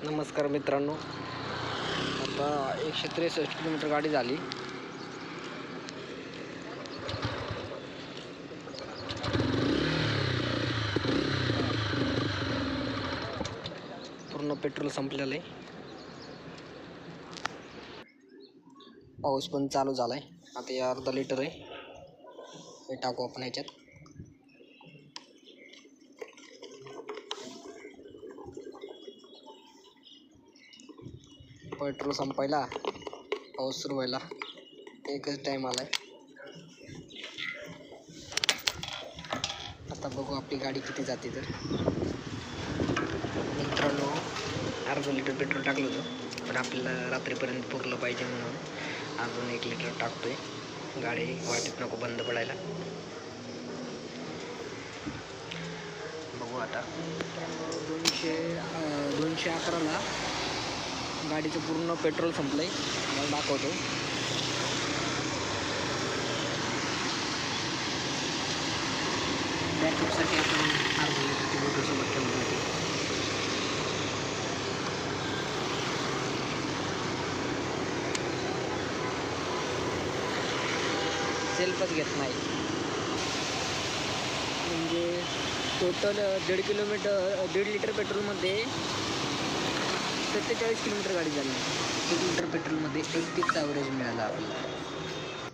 नमस्कार मित्रांनो, आता 163 किलोमीटर गाडी झाली. पूर्ण पेट्रोल संपलेलं आहे. पाऊस पण चालू झालाय. आता हे अर्धा लिटर आहे, हे टाकू आपण ह्याच्यात. पेट्रोल संपायला पाऊस सुरू व्हायला एकच टाइम आलाय. आता बघू आपली गाडी किती जाते. तर मित्रांनो, अर्धा लिटर पेट्रोल टाकलं होतं, पण आपल्याला रात्रीपर्यंत पुरलं पाहिजे म्हणून अजून 1 लिटर टाकतोय. गाडी वाटेत नको बंद पडायला. बघू आता 211ला गाडीचं पूर्ण पेट्रोल संपलंय. मला दाखवतो. बॅकअपसाठी आपण अर्धा लिटरची बॉटल सोबत ठेवली होती. सेल्फच घेत नाही, म्हणजे टोटल 1.5 लिटर पेट्रोलमध्ये 47 किलोमीटर गाडी झाली. 1 लिटर पेट्रोलमध्ये 31 ॲव्हरेज मिळाला आपल्याला.